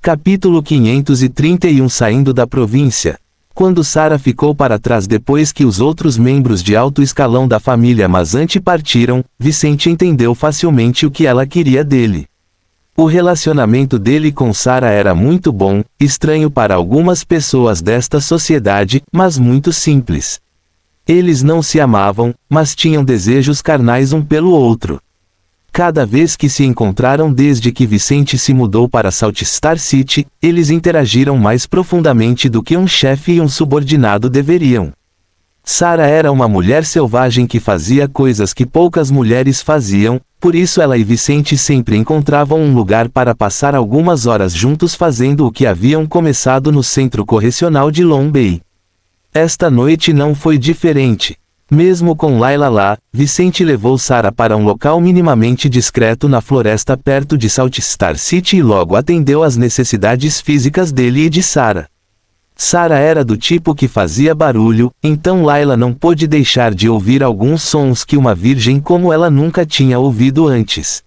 Capítulo 531. Saindo da província. Quando Sara ficou para trás depois que os outros membros de alto escalão da família Mazzanti partiram, Vicente entendeu facilmente o que ela queria dele. O relacionamento dele com Sara era muito bom, estranho para algumas pessoas desta sociedade, mas muito simples. Eles não se amavam, mas tinham desejos carnais um pelo outro. Cada vez que se encontraram desde que Vicente se mudou para Salt Star City, eles interagiram mais profundamente do que um chefe e um subordinado deveriam. Sara era uma mulher selvagem que fazia coisas que poucas mulheres faziam, por isso ela e Vicente sempre encontravam um lugar para passar algumas horas juntos fazendo o que haviam começado no centro correcional de Long Bay. Esta noite não foi diferente. Mesmo com Layla lá, Vicente levou Sara para um local minimamente discreto na floresta perto de Salt Star City e logo atendeu às necessidades físicas dele e de Sara. Sara era do tipo que fazia barulho, então Layla não pôde deixar de ouvir alguns sons que uma virgem como ela nunca tinha ouvido antes.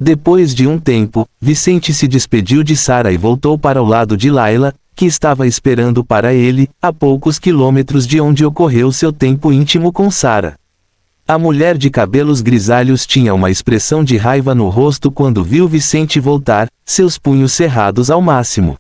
Depois de um tempo, Vicente se despediu de Sara e voltou para o lado de Layla, que estava esperando para ele, a poucos quilômetros de onde ocorreu seu tempo íntimo com Sara. A mulher de cabelos grisalhos tinha uma expressão de raiva no rosto quando viu Vicente voltar, seus punhos cerrados ao máximo.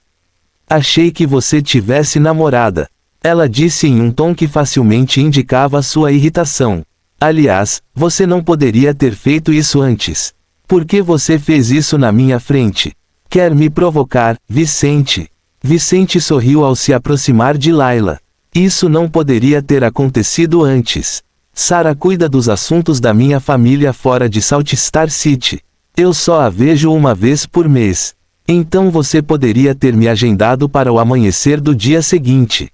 Achei que você tivesse namorada. Ela disse em um tom que facilmente indicava sua irritação. Aliás, você não poderia ter feito isso antes. Por que você fez isso na minha frente? Quer me provocar, Vicente? Vicente sorriu ao se aproximar de Layla. Isso não poderia ter acontecido antes. Sara cuida dos assuntos da minha família fora de Salt Star City. Eu só a vejo uma vez por mês. Então você poderia ter me agendado para o amanhecer do dia seguinte.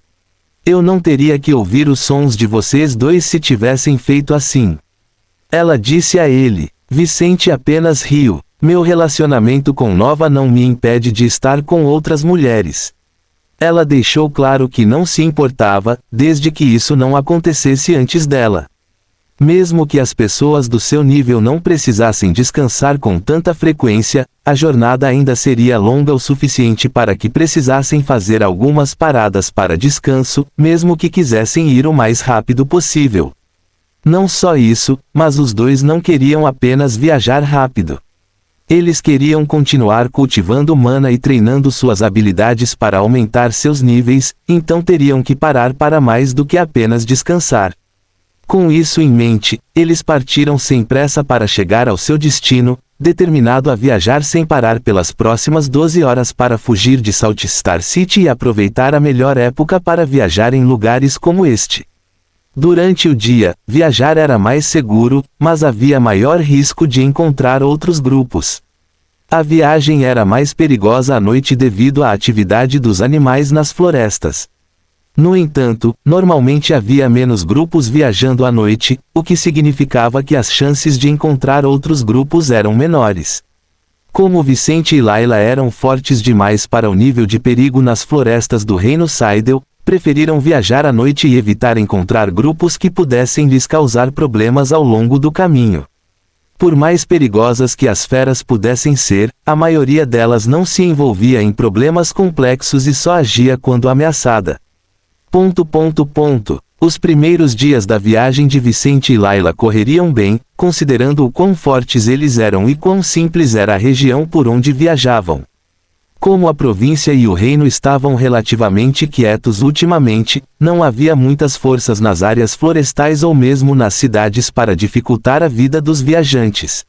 Eu não teria que ouvir os sons de vocês dois se tivessem feito assim. Ela disse a ele. Vicente apenas riu. Meu relacionamento com Nova não me impede de estar com outras mulheres. Ela deixou claro que não se importava, desde que isso não acontecesse antes dela. Mesmo que as pessoas do seu nível não precisassem descansar com tanta frequência, a jornada ainda seria longa o suficiente para que precisassem fazer algumas paradas para descanso, mesmo que quisessem ir o mais rápido possível. Não só isso, mas os dois não queriam apenas viajar rápido. Eles queriam continuar cultivando mana e treinando suas habilidades para aumentar seus níveis, então teriam que parar para mais do que apenas descansar. Com isso em mente, eles partiram sem pressa para chegar ao seu destino, determinado a viajar sem parar pelas próximas 12 horas para fugir de Salt Star City e aproveitar a melhor época para viajar em lugares como este. Durante o dia, viajar era mais seguro, mas havia maior risco de encontrar outros grupos. A viagem era mais perigosa à noite devido à atividade dos animais nas florestas. No entanto, normalmente havia menos grupos viajando à noite, o que significava que as chances de encontrar outros grupos eram menores. Como Vicente e Layla eram fortes demais para o nível de perigo nas florestas do Reino Seidel, preferiram viajar à noite e evitar encontrar grupos que pudessem lhes causar problemas ao longo do caminho. Por mais perigosas que as feras pudessem ser, a maioria delas não se envolvia em problemas complexos e só agia quando ameaçada. Os primeiros dias da viagem de Vicente e Layla correriam bem, considerando o quão fortes eles eram e quão simples era a região por onde viajavam. Como a província e o reino estavam relativamente quietos ultimamente, não havia muitas forças nas áreas florestais ou mesmo nas cidades para dificultar a vida dos viajantes.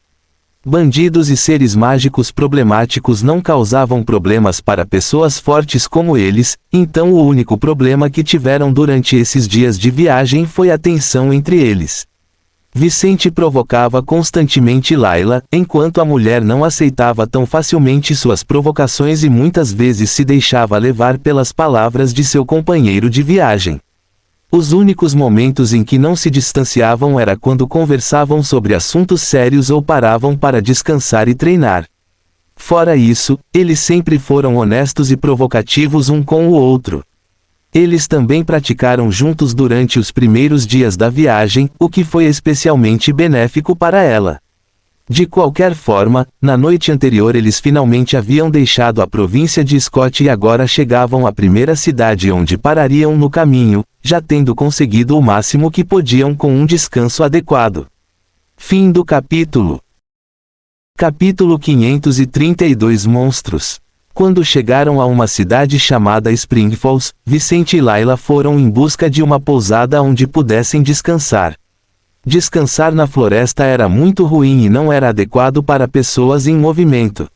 Bandidos e seres mágicos problemáticos não causavam problemas para pessoas fortes como eles, então o único problema que tiveram durante esses dias de viagem foi a tensão entre eles. Vicente provocava constantemente Layla, enquanto a mulher não aceitava tão facilmente suas provocações e muitas vezes se deixava levar pelas palavras de seu companheiro de viagem. Os únicos momentos em que não se distanciavam era quando conversavam sobre assuntos sérios ou paravam para descansar e treinar. Fora isso, eles sempre foram honestos e provocativos um com o outro. Eles também praticaram juntos durante os primeiros dias da viagem, o que foi especialmente benéfico para ela. De qualquer forma, na noite anterior eles finalmente haviam deixado a província de Scott e agora chegavam à primeira cidade onde parariam no caminho, já tendo conseguido o máximo que podiam com um descanso adequado. Fim do capítulo. Capítulo 532 Monstros. Quando chegaram a uma cidade chamada Spring Falls, Vicente e Layla foram em busca de uma pousada onde pudessem descansar. Descansar na floresta era muito ruim e não era adequado para pessoas em movimento.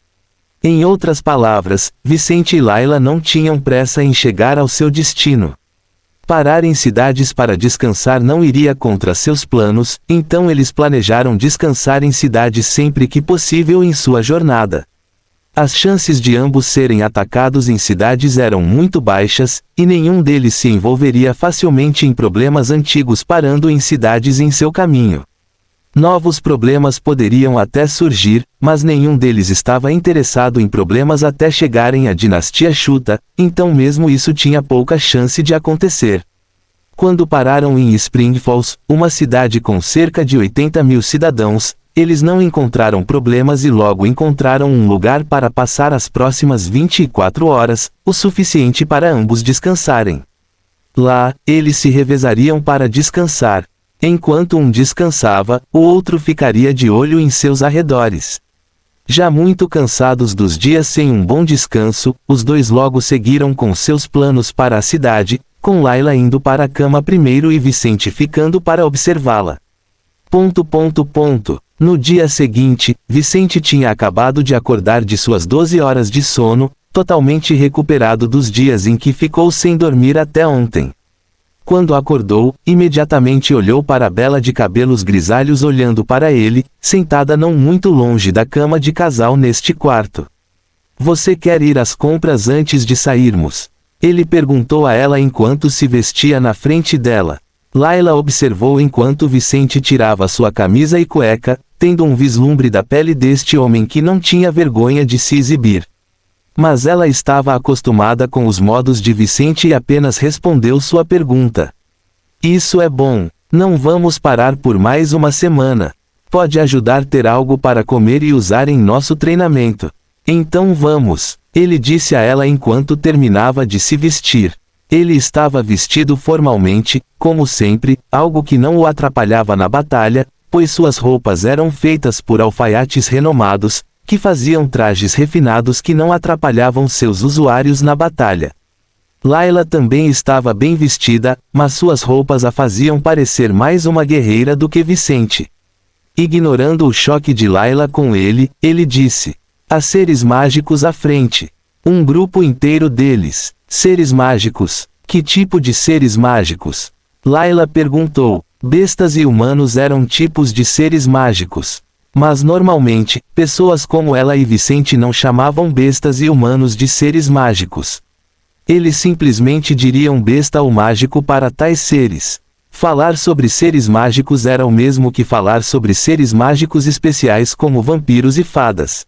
Em outras palavras, Vicente e Layla não tinham pressa em chegar ao seu destino. Parar em cidades para descansar não iria contra seus planos, então eles planejaram descansar em cidades sempre que possível em sua jornada. As chances de ambos serem atacados em cidades eram muito baixas, e nenhum deles se envolveria facilmente em problemas antigos parando em cidades em seu caminho. Novos problemas poderiam até surgir, mas nenhum deles estava interessado em problemas até chegarem à dinastia Chuta, então mesmo isso tinha pouca chance de acontecer. Quando pararam em Spring Falls, uma cidade com cerca de 80 mil cidadãos, eles não encontraram problemas e logo encontraram um lugar para passar as próximas 24 horas, o suficiente para ambos descansarem. Lá, eles se revezariam para descansar. Enquanto um descansava, o outro ficaria de olho em seus arredores. Já muito cansados dos dias sem um bom descanso, os dois logo seguiram com seus planos para a cidade, com Layla indo para a cama primeiro e Vicente ficando para observá-la. No dia seguinte, Vicente tinha acabado de acordar de suas 12 horas de sono, totalmente recuperado dos dias em que ficou sem dormir até ontem. Quando acordou, imediatamente olhou para a bela de cabelos grisalhos olhando para ele, sentada não muito longe da cama de casal neste quarto. "Você quer ir às compras antes de sairmos?" Ele perguntou a ela enquanto se vestia na frente dela. Layla observou enquanto Vicente tirava sua camisa e cueca, tendo um vislumbre da pele deste homem que não tinha vergonha de se exibir. Mas ela estava acostumada com os modos de Vicente e apenas respondeu sua pergunta. "Isso é bom. Não vamos parar por mais uma semana. Pode ajudar ter algo para comer e usar em nosso treinamento. Então vamos", ele disse a ela enquanto terminava de se vestir. Ele estava vestido formalmente, como sempre, algo que não o atrapalhava na batalha, pois suas roupas eram feitas por alfaiates renomados, que faziam trajes refinados que não atrapalhavam seus usuários na batalha. Layla também estava bem vestida, mas suas roupas a faziam parecer mais uma guerreira do que Vicente. Ignorando o choque de Layla com ele, ele disse: "Há seres mágicos à frente. Um grupo inteiro deles. Seres mágicos. Que tipo de seres mágicos?" Layla perguntou. Bestas e humanos eram tipos de seres mágicos. Mas normalmente, pessoas como ela e Vicente não chamavam bestas e humanos de seres mágicos. Eles simplesmente diriam besta ou mágico para tais seres. Falar sobre seres mágicos era o mesmo que falar sobre seres mágicos especiais como vampiros e fadas.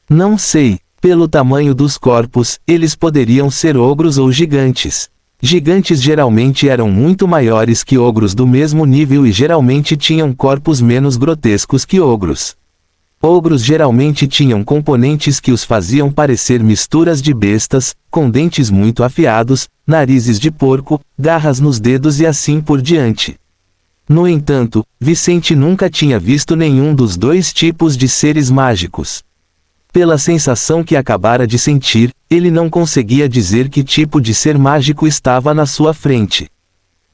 Não sei. Pelo tamanho dos corpos, eles poderiam ser ogros ou gigantes. Gigantes geralmente eram muito maiores que ogros do mesmo nível e geralmente tinham corpos menos grotescos que ogros. Ogros geralmente tinham componentes que os faziam parecer misturas de bestas, com dentes muito afiados, narizes de porco, garras nos dedos e assim por diante. No entanto, Vicente nunca tinha visto nenhum dos dois tipos de seres mágicos. Pela sensação que acabara de sentir, ele não conseguia dizer que tipo de ser mágico estava na sua frente.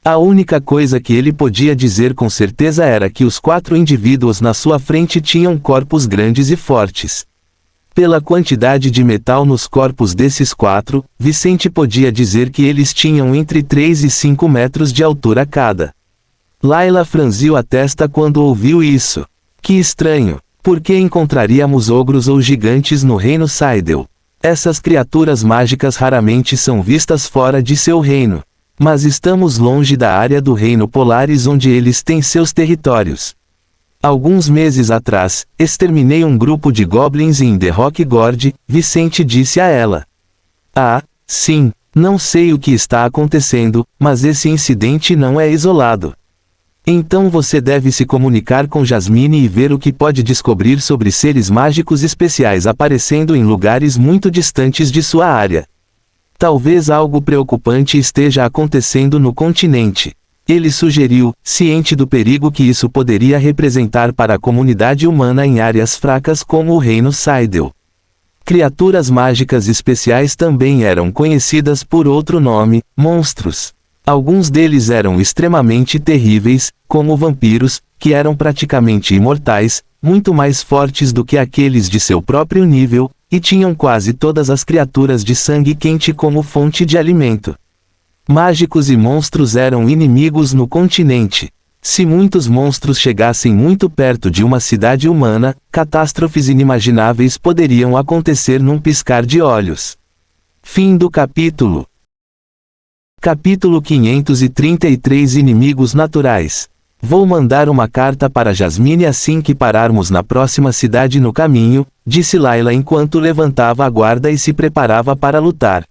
A única coisa que ele podia dizer com certeza era que os 4 indivíduos na sua frente tinham corpos grandes e fortes. Pela quantidade de metal nos corpos desses 4, Vicente podia dizer que eles tinham entre 3 e 5 metros de altura cada. Layla franziu a testa quando ouviu isso. Que estranho! Por que encontraríamos ogros ou gigantes no reino Saidel? Essas criaturas mágicas raramente são vistas fora de seu reino. Mas estamos longe da área do reino Polaris onde eles têm seus territórios. Alguns meses atrás, exterminei um grupo de goblins em The Rock Gorge, Vicente disse a ela. Ah, sim, não sei o que está acontecendo, mas esse incidente não é isolado. Então você deve se comunicar com Jasmine e ver o que pode descobrir sobre seres mágicos especiais aparecendo em lugares muito distantes de sua área. Talvez algo preocupante esteja acontecendo no continente. Ele sugeriu, ciente do perigo que isso poderia representar para a comunidade humana em áreas fracas como o Reino Seidel. Criaturas mágicas especiais também eram conhecidas por outro nome, monstros. Alguns deles eram extremamente terríveis, como vampiros, que eram praticamente imortais, muito mais fortes do que aqueles de seu próprio nível, e tinham quase todas as criaturas de sangue quente como fonte de alimento. Mágicos e monstros eram inimigos no continente. Se muitos monstros chegassem muito perto de uma cidade humana, catástrofes inimagináveis poderiam acontecer num piscar de olhos. Fim do capítulo. Capítulo 533 Inimigos naturais. Vou mandar uma carta para Jasmine assim que pararmos na próxima cidade no caminho, disse Layla enquanto levantava a guarda e se preparava para lutar.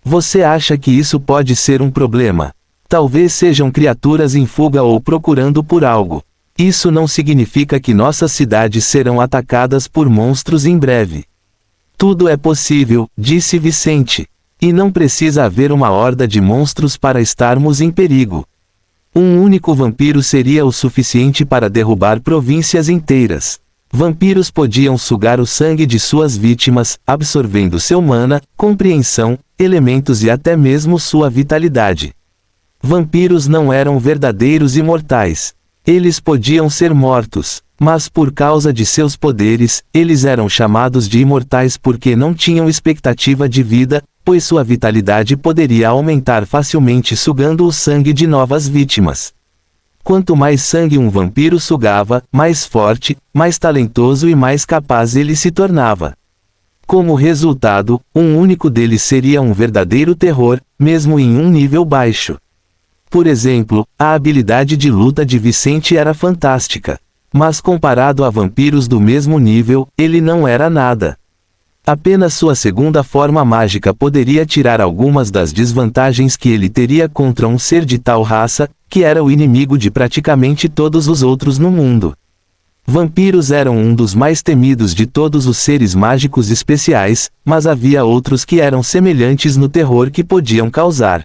Você acha que isso pode ser um problema? Talvez sejam criaturas em fuga ou procurando por algo. Isso não significa que nossas cidades serão atacadas por monstros em breve. Tudo é possível, disse Vicente. E não precisa haver uma horda de monstros para estarmos em perigo. Um único vampiro seria o suficiente para derrubar províncias inteiras. Vampiros podiam sugar o sangue de suas vítimas, absorvendo seu mana, compreensão, elementos e até mesmo sua vitalidade. Vampiros não eram verdadeiros imortais. Eles podiam ser mortos, mas por causa de seus poderes, eles eram chamados de imortais porque não tinham expectativa de vida, pois sua vitalidade poderia aumentar facilmente sugando o sangue de novas vítimas. Quanto mais sangue um vampiro sugava, mais forte, mais talentoso e mais capaz ele se tornava. Como resultado, um único deles seria um verdadeiro terror, mesmo em um nível baixo. Por exemplo, a habilidade de luta de Vicente era fantástica. Mas comparado a vampiros do mesmo nível, ele não era nada. Apenas sua segunda forma mágica poderia tirar algumas das desvantagens que ele teria contra um ser de tal raça, que era o inimigo de praticamente todos os outros no mundo. Vampiros eram um dos mais temidos de todos os seres mágicos especiais, mas havia outros que eram semelhantes no terror que podiam causar.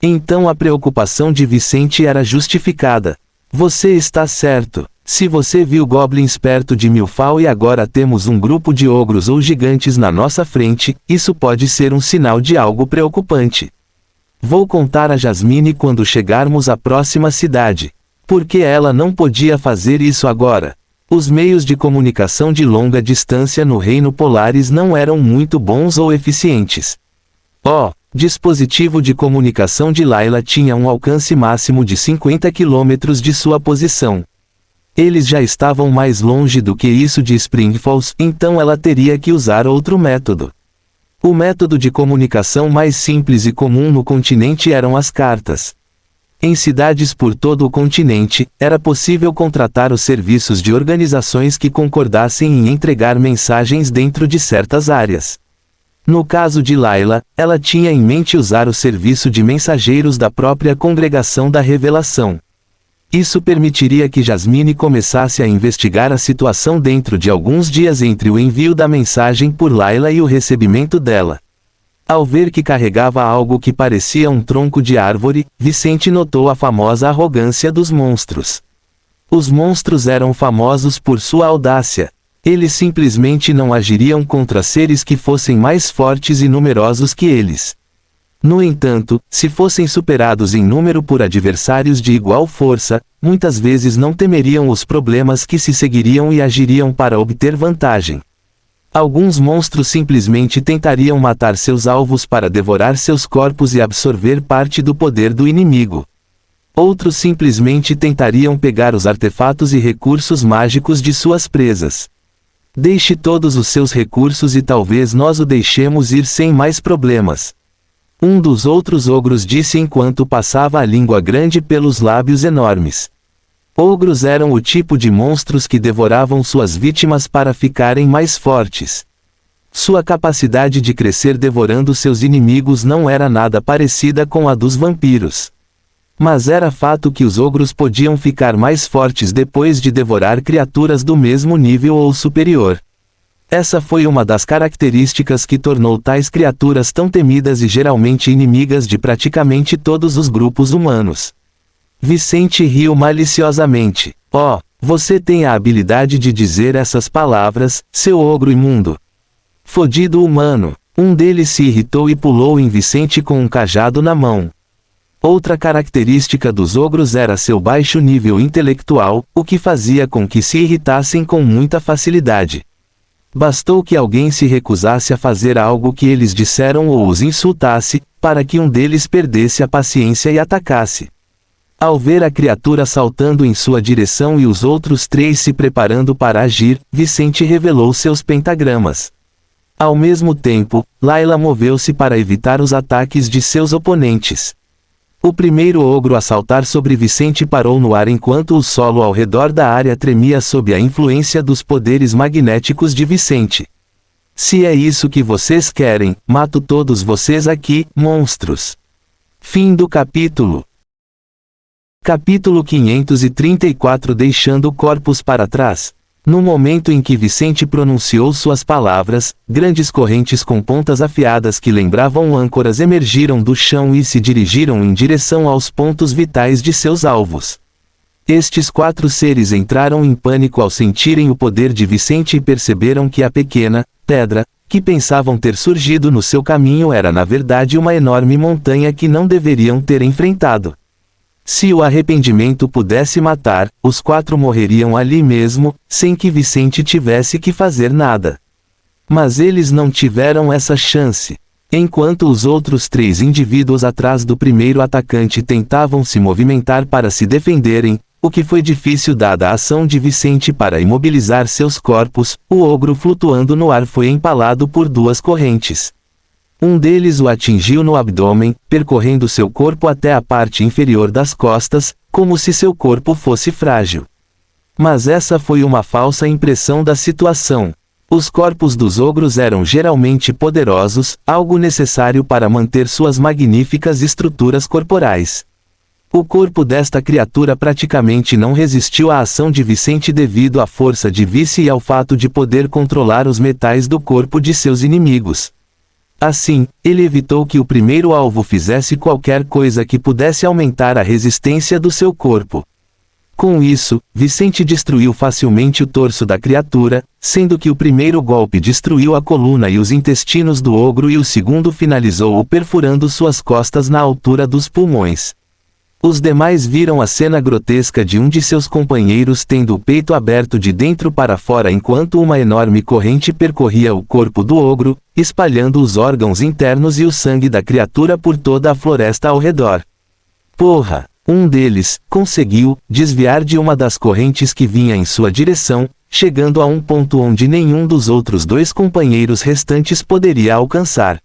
Então a preocupação de Vicente era justificada. Você está certo. Se você viu goblins perto de Milfal e agora temos um grupo de ogros ou gigantes na nossa frente, isso pode ser um sinal de algo preocupante. Vou contar a Jasmine quando chegarmos à próxima cidade. Porque ela não podia fazer isso agora. Os meios de comunicação de longa distância no Reino Polaris não eram muito bons ou eficientes. Dispositivo de comunicação de Layla tinha um alcance máximo de 50 km de sua posição. Eles já estavam mais longe do que isso de Spring Falls, então ela teria que usar outro método. O método de comunicação mais simples e comum no continente eram as cartas. Em cidades por todo o continente, era possível contratar os serviços de organizações que concordassem em entregar mensagens dentro de certas áreas. No caso de Layla, ela tinha em mente usar o serviço de mensageiros da própria Congregação da Revelação. Isso permitiria que Jasmine começasse a investigar a situação dentro de alguns dias entre o envio da mensagem por Layla e o recebimento dela. Ao ver que carregava algo que parecia um tronco de árvore, Vicente notou a famosa arrogância dos monstros. Os monstros eram famosos por sua audácia. Eles simplesmente não agiriam contra seres que fossem mais fortes e numerosos que eles. No entanto, se fossem superados em número por adversários de igual força, muitas vezes não temeriam os problemas que se seguiriam e agiriam para obter vantagem. Alguns monstros simplesmente tentariam matar seus alvos para devorar seus corpos e absorver parte do poder do inimigo. Outros simplesmente tentariam pegar os artefatos e recursos mágicos de suas presas. Deixe todos os seus recursos e talvez nós o deixemos ir sem mais problemas. Um dos outros ogros disse enquanto passava a língua grande pelos lábios enormes. Ogros eram o tipo de monstros que devoravam suas vítimas para ficarem mais fortes. Sua capacidade de crescer devorando seus inimigos não era nada parecida com a dos vampiros. Mas era fato que os ogros podiam ficar mais fortes depois de devorar criaturas do mesmo nível ou superior. Essa foi uma das características que tornou tais criaturas tão temidas e geralmente inimigas de praticamente todos os grupos humanos. Vicente riu maliciosamente. Oh, você tem a habilidade de dizer essas palavras, seu ogro imundo. Fodido humano. Um deles se irritou e pulou em Vicente com um cajado na mão. Outra característica dos ogros era seu baixo nível intelectual, o que fazia com que se irritassem com muita facilidade. Bastou que alguém se recusasse a fazer algo que eles disseram ou os insultasse, para que um deles perdesse a paciência e atacasse. Ao ver a criatura saltando em sua direção e os outros três se preparando para agir, Vicente revelou seus pentagramas. Ao mesmo tempo, Layla moveu-se para evitar os ataques de seus oponentes. O primeiro ogro a saltar sobre Vicente parou no ar enquanto o solo ao redor da área tremia sob a influência dos poderes magnéticos de Vicente. Se é isso que vocês querem, mato todos vocês aqui, monstros. Fim do capítulo. Capítulo 534 Deixando corpos para trás. No momento em que Vicente pronunciou suas palavras, grandes correntes com pontas afiadas que lembravam âncoras emergiram do chão e se dirigiram em direção aos pontos vitais de seus alvos. Estes 4 seres entraram em pânico ao sentirem o poder de Vicente e perceberam que a pequena pedra, que pensavam ter surgido no seu caminho era na verdade uma enorme montanha que não deveriam ter enfrentado. Se o arrependimento pudesse matar, os 4 morreriam ali mesmo, sem que Vicente tivesse que fazer nada. Mas eles não tiveram essa chance. Enquanto os outros 3 indivíduos atrás do primeiro atacante tentavam se movimentar para se defenderem, o que foi difícil dada a ação de Vicente para imobilizar seus corpos, o ogro flutuando no ar foi empalado por 2 correntes. Um deles o atingiu no abdômen, percorrendo seu corpo até a parte inferior das costas, como se seu corpo fosse frágil. Mas essa foi uma falsa impressão da situação. Os corpos dos ogros eram geralmente poderosos, algo necessário para manter suas magníficas estruturas corporais. O corpo desta criatura praticamente não resistiu à ação de Vicente devido à força de Vice e ao fato de poder controlar os metais do corpo de seus inimigos. Assim, ele evitou que o primeiro alvo fizesse qualquer coisa que pudesse aumentar a resistência do seu corpo. Com isso, Vicente destruiu facilmente o torso da criatura, sendo que o primeiro golpe destruiu a coluna e os intestinos do ogro e o segundo finalizou-o perfurando suas costas na altura dos pulmões. Os demais viram a cena grotesca de um de seus companheiros tendo o peito aberto de dentro para fora enquanto uma enorme corrente percorria o corpo do ogro, espalhando os órgãos internos e o sangue da criatura por toda a floresta ao redor. Porra! Um deles conseguiu desviar de uma das correntes que vinha em sua direção, chegando a um ponto onde nenhum dos outros 2 companheiros restantes poderia alcançar.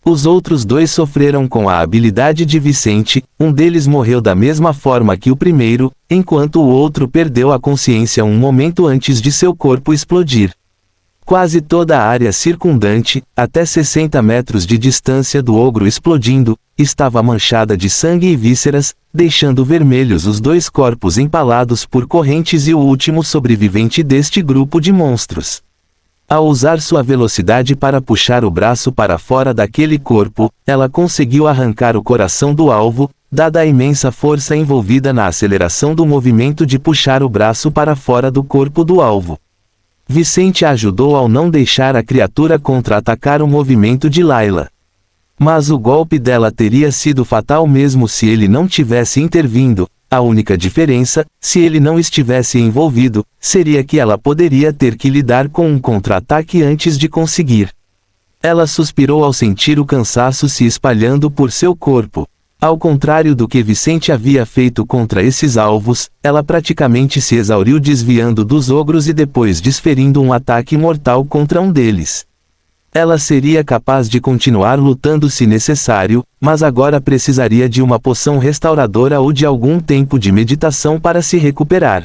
Os outros 2 sofreram com a habilidade de Vicente, um deles morreu da mesma forma que o primeiro, enquanto o outro perdeu a consciência um momento antes de seu corpo explodir. Quase toda a área circundante, até 60 metros de distância do ogro explodindo, estava manchada de sangue e vísceras, deixando vermelhos os 2 corpos empalados por correntes e o último sobrevivente deste grupo de monstros. Ao usar sua velocidade para puxar o braço para fora daquele corpo, ela conseguiu arrancar o coração do alvo, dada a imensa força envolvida na aceleração do movimento de puxar o braço para fora do corpo do alvo. Vicente ajudou ao não deixar a criatura contra-atacar o movimento de Layla. Mas o golpe dela teria sido fatal mesmo se ele não tivesse intervindo. A única diferença, se ele não estivesse envolvido, seria que ela poderia ter que lidar com um contra-ataque antes de conseguir. Ela suspirou ao sentir o cansaço se espalhando por seu corpo. Ao contrário do que Vicente havia feito contra esses alvos, ela praticamente se exauriu desviando dos ogros e depois desferindo um ataque mortal contra um deles. Ela seria capaz de continuar lutando se necessário, mas agora precisaria de uma poção restauradora ou de algum tempo de meditação para se recuperar.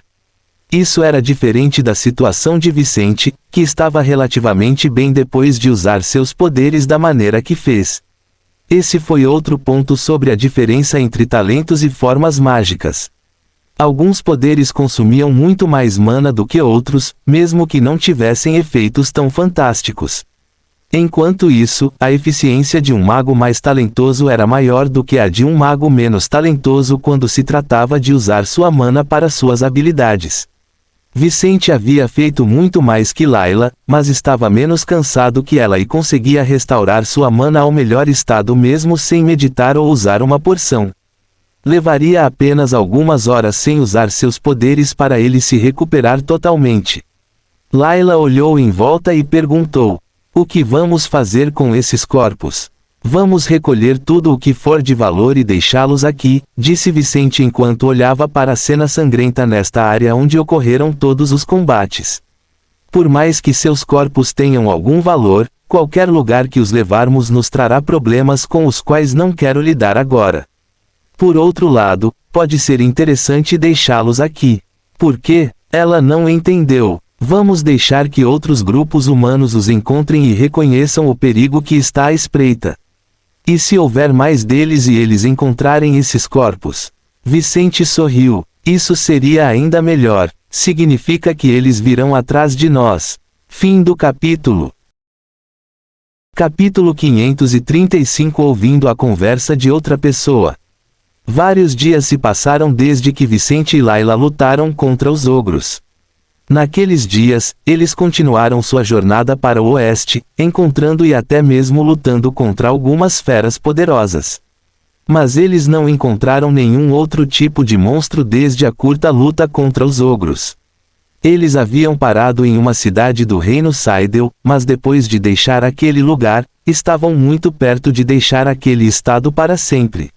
Isso era diferente da situação de Vicente, que estava relativamente bem depois de usar seus poderes da maneira que fez. Esse foi outro ponto sobre a diferença entre talentos e formas mágicas. Alguns poderes consumiam muito mais mana do que outros, mesmo que não tivessem efeitos tão fantásticos. Enquanto isso, a eficiência de um mago mais talentoso era maior do que a de um mago menos talentoso quando se tratava de usar sua mana para suas habilidades. Vicente havia feito muito mais que Layla, mas estava menos cansado que ela e conseguia restaurar sua mana ao melhor estado mesmo sem meditar ou usar uma porção. Levaria apenas algumas horas sem usar seus poderes para ele se recuperar totalmente. Layla olhou em volta e perguntou: "O que vamos fazer com esses corpos?" "Vamos recolher tudo o que for de valor e deixá-los aqui", disse Vicente enquanto olhava para a cena sangrenta nesta área onde ocorreram todos os combates. "Por mais que seus corpos tenham algum valor, qualquer lugar que os levarmos nos trará problemas com os quais não quero lidar agora. Por outro lado, pode ser interessante deixá-los aqui." "Por quê?" Ela não entendeu. "Vamos deixar que outros grupos humanos os encontrem e reconheçam o perigo que está à espreita. E se houver mais deles e eles encontrarem esses corpos?" Vicente sorriu. "Isso seria ainda melhor. Significa que eles virão atrás de nós." Fim do capítulo. Capítulo 535. Ouvindo a conversa de outra pessoa. Vários dias se passaram desde que Vicente e Layla lutaram contra os ogros. Naqueles dias, eles continuaram sua jornada para o oeste, encontrando e até mesmo lutando contra algumas feras poderosas. Mas eles não encontraram nenhum outro tipo de monstro desde a curta luta contra os ogros. Eles haviam parado em uma cidade do reino Saidel, mas depois de deixar aquele lugar, estavam muito perto de deixar aquele estado para sempre.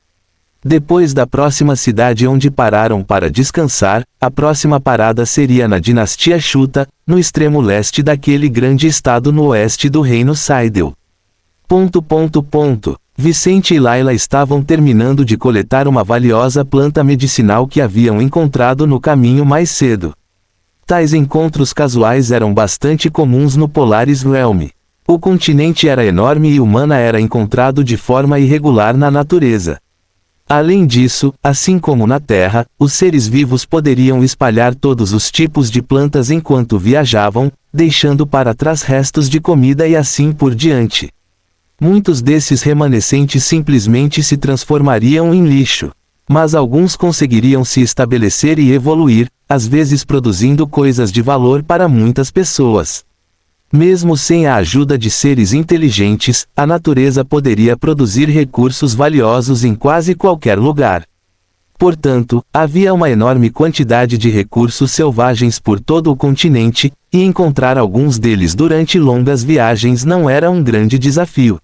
Depois da próxima cidade onde pararam para descansar, a próxima parada seria na dinastia Chuta, no extremo leste daquele grande estado no oeste do reino Saidel. Vicente e Layla estavam terminando de coletar uma valiosa planta medicinal que haviam encontrado no caminho mais cedo. Tais encontros casuais eram bastante comuns no Polaris Realm. O continente era enorme e o mana era encontrado de forma irregular na natureza. Além disso, assim como na Terra, os seres vivos poderiam espalhar todos os tipos de plantas enquanto viajavam, deixando para trás restos de comida e assim por diante. Muitos desses remanescentes simplesmente se transformariam em lixo. Mas alguns conseguiriam se estabelecer e evoluir, às vezes produzindo coisas de valor para muitas pessoas. Mesmo sem a ajuda de seres inteligentes, a natureza poderia produzir recursos valiosos em quase qualquer lugar. Portanto, havia uma enorme quantidade de recursos selvagens por todo o continente, e encontrar alguns deles durante longas viagens não era um grande desafio.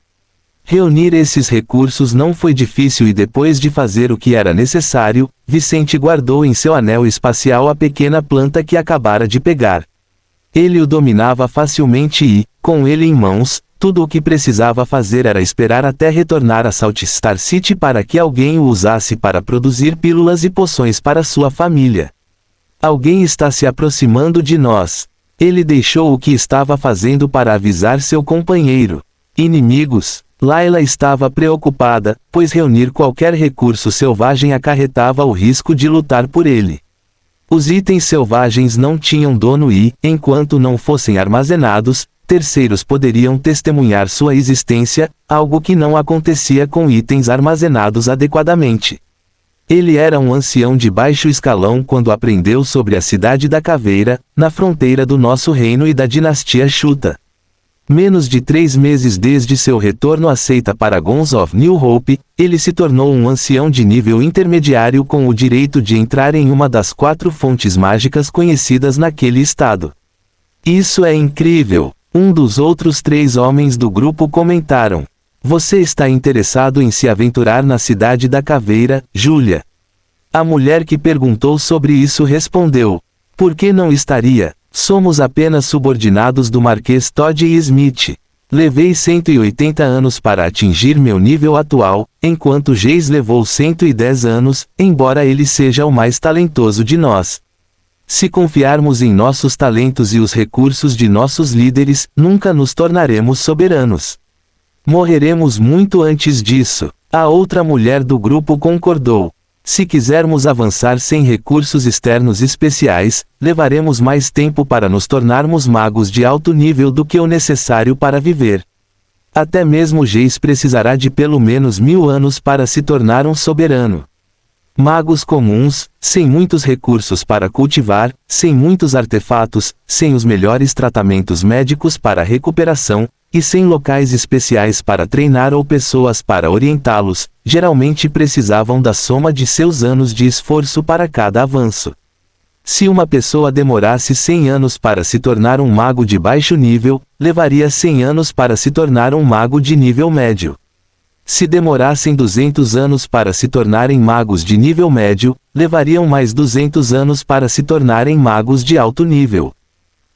Reunir esses recursos não foi difícil e depois de fazer o que era necessário, Vicente guardou em seu anel espacial a pequena planta que acabara de pegar. Ele o dominava facilmente e, com ele em mãos, tudo o que precisava fazer era esperar até retornar a Salt Star City para que alguém o usasse para produzir pílulas e poções para sua família. "Alguém está se aproximando de nós." Ele deixou o que estava fazendo para avisar seu companheiro. "Inimigos?" Layla estava preocupada, pois reunir qualquer recurso selvagem acarretava o risco de lutar por ele. Os itens selvagens não tinham dono e, enquanto não fossem armazenados, terceiros poderiam testemunhar sua existência, algo que não acontecia com itens armazenados adequadamente. Ele era um ancião de baixo escalão quando aprendeu sobre a Cidade da Caveira, na fronteira do nosso reino e da dinastia Chuta. Menos de 3 meses desde seu retorno à seita Paragons of New Hope, ele se tornou um ancião de nível intermediário com o direito de entrar em uma das 4 fontes mágicas conhecidas naquele estado. "Isso é incrível!" Um dos outros 3 homens do grupo comentaram. "Você está interessado em se aventurar na Cidade da Caveira, Julia?" A mulher que perguntou sobre isso respondeu: "Por que não estaria? Somos apenas subordinados do Marquês Todd e Smith. Levei 180 anos para atingir meu nível atual, enquanto Jace levou 110 anos, embora ele seja o mais talentoso de nós. Se confiarmos em nossos talentos e os recursos de nossos líderes, nunca nos tornaremos soberanos. Morreremos muito antes disso. A outra mulher do grupo concordou. Se quisermos avançar sem recursos externos especiais, levaremos mais tempo para nos tornarmos magos de alto nível do que o necessário para viver. Até mesmo Geis precisará de pelo menos 1000 anos para se tornar um soberano. Magos comuns, sem muitos recursos para cultivar, sem muitos artefatos, sem os melhores tratamentos médicos para a recuperação, e sem locais especiais para treinar ou pessoas para orientá-los, geralmente precisavam da soma de seus anos de esforço para cada avanço. Se uma pessoa demorasse 100 anos para se tornar um mago de baixo nível, levaria 100 anos para se tornar um mago de nível médio. Se demorassem 200 anos para se tornarem magos de nível médio, levariam mais 200 anos para se tornarem magos de alto nível.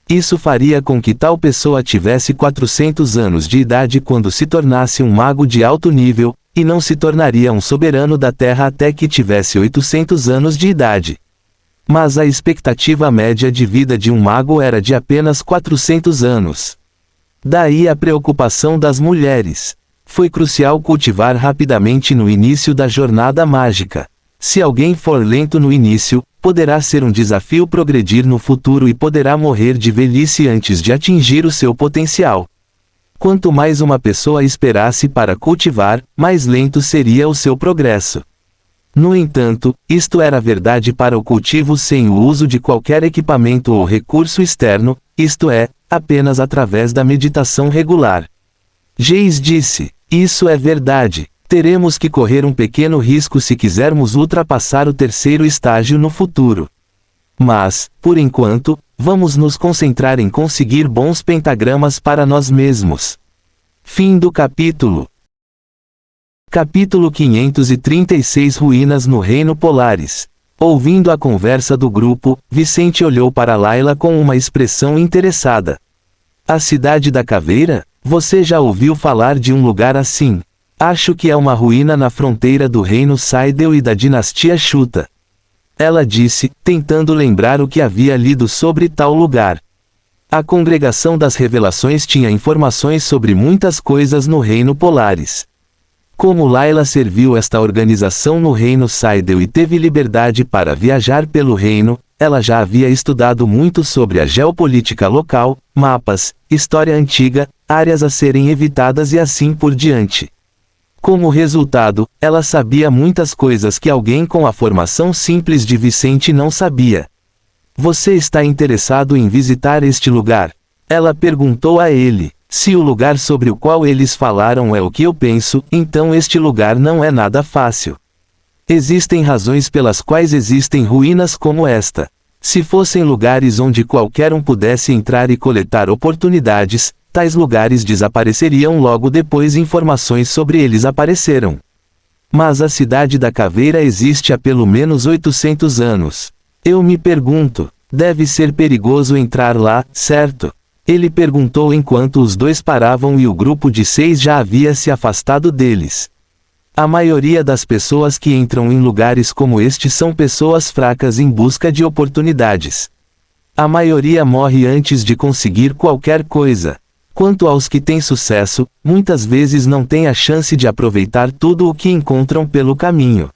Isso faria com que tal pessoa tivesse 400 anos de idade quando se tornasse um mago de alto nível, e não se tornaria um soberano da Terra até que tivesse 800 anos de idade. Mas a expectativa média de vida de um mago era de apenas 400 anos. Daí a preocupação das mulheres. Foi crucial cultivar rapidamente no início da jornada mágica. Se alguém for lento no início, poderá ser um desafio progredir no futuro e poderá morrer de velhice antes de atingir o seu potencial. Quanto mais uma pessoa esperasse para cultivar, mais lento seria o seu progresso. No entanto, isto era verdade para o cultivo sem o uso de qualquer equipamento ou recurso externo, isto é, apenas através da meditação regular. Geis disse: isso é verdade. Teremos que correr um pequeno risco se quisermos ultrapassar o terceiro estágio no futuro. Mas, por enquanto, vamos nos concentrar em conseguir bons pentagramas para nós mesmos. Fim do capítulo. Capítulo 536 Ruínas no Reino Polaris. Ouvindo a conversa do grupo, Vicente olhou para Layla com uma expressão interessada. A Cidade da Caveira? Você já ouviu falar de um lugar assim? Acho que é uma ruína na fronteira do reino Saidel e da dinastia Shuta. Ela disse, tentando lembrar o que havia lido sobre tal lugar. A Congregação das Revelações tinha informações sobre muitas coisas no reino Polaris. Como Layla serviu esta organização no reino Saidel e teve liberdade para viajar pelo reino, ela já havia estudado muito sobre a geopolítica local, mapas, história antiga, áreas a serem evitadas e assim por diante. Como resultado, ela sabia muitas coisas que alguém com a formação simples de Vicente não sabia. Você está interessado em visitar este lugar? Ela perguntou a ele. Se o lugar sobre o qual eles falaram é o que eu penso, então este lugar não é nada fácil. Existem razões pelas quais existem ruínas como esta. Se fossem lugares onde qualquer um pudesse entrar e coletar oportunidades, tais lugares desapareceriam logo depois informações sobre eles apareceram. Mas a Cidade da Caveira existe há pelo menos 800 anos. Eu me pergunto, deve ser perigoso entrar lá, certo? Ele perguntou enquanto os dois paravam e o grupo de 6 já havia se afastado deles. A maioria das pessoas que entram em lugares como este são pessoas fracas em busca de oportunidades. A maioria morre antes de conseguir qualquer coisa. Quanto aos que têm sucesso, muitas vezes não têm a chance de aproveitar tudo o que encontram pelo caminho.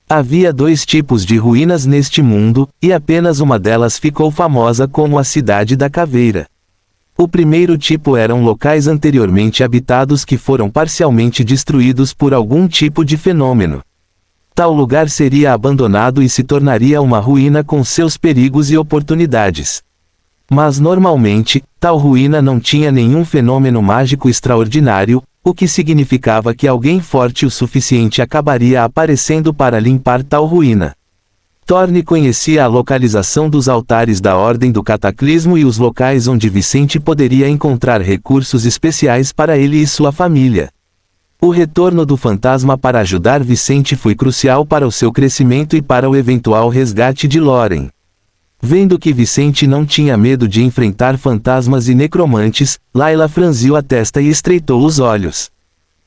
Havia 2 tipos de ruínas neste mundo, e apenas uma delas ficou famosa como a Cidade da Caveira. O primeiro tipo eram locais anteriormente habitados que foram parcialmente destruídos por algum tipo de fenômeno. Tal lugar seria abandonado e se tornaria uma ruína com seus perigos e oportunidades. Mas normalmente, tal ruína não tinha nenhum fenômeno mágico extraordinário, o que significava que alguém forte o suficiente acabaria aparecendo para limpar tal ruína. Thorne conhecia a localização dos altares da Ordem do Cataclismo e os locais onde Vicente poderia encontrar recursos especiais para ele e sua família. O retorno do fantasma para ajudar Vicente foi crucial para o seu crescimento e para o eventual resgate de Lauren. Vendo que Vicente não tinha medo de enfrentar fantasmas e necromantes, Layla franziu a testa e estreitou os olhos.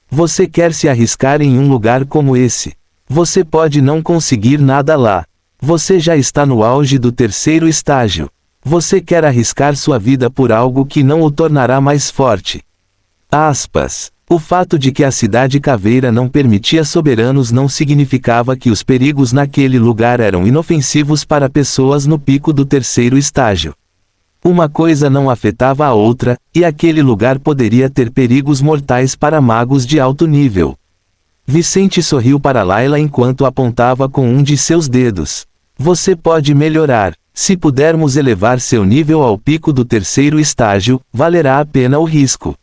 Você quer se arriscar em um lugar como esse? Você pode não conseguir nada lá. Você já está no auge do terceiro estágio. Você quer arriscar sua vida por algo que não o tornará mais forte. Aspas. O fato de que a cidade caveira não permitia soberanos não significava que os perigos naquele lugar eram inofensivos para pessoas no pico do terceiro estágio. Uma coisa não afetava a outra, e aquele lugar poderia ter perigos mortais para magos de alto nível. Vicente sorriu para Layla enquanto apontava com um de seus dedos. Você pode melhorar. Se pudermos elevar seu nível ao pico do terceiro estágio, valerá a pena o risco.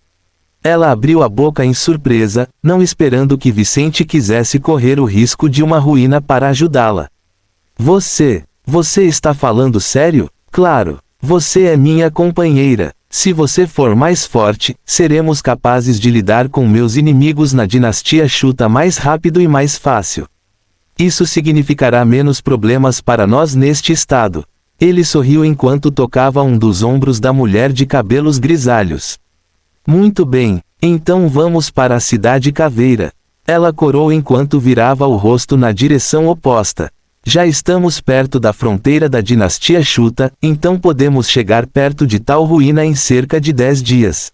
Ela abriu a boca em surpresa, não esperando que Vicente quisesse correr o risco de uma ruína para ajudá-la. Você está falando sério? Claro. Você é minha companheira. Se você for mais forte, seremos capazes de lidar com meus inimigos na dinastia Chuta mais rápido e mais fácil. Isso significará menos problemas para nós neste estado. Ele sorriu enquanto tocava um dos ombros da mulher de cabelos grisalhos. Muito bem, então vamos para a cidade caveira. Ela corou enquanto virava o rosto na direção oposta. Já estamos perto da fronteira da dinastia Chuta, então podemos chegar perto de tal ruína em cerca de 10 dias.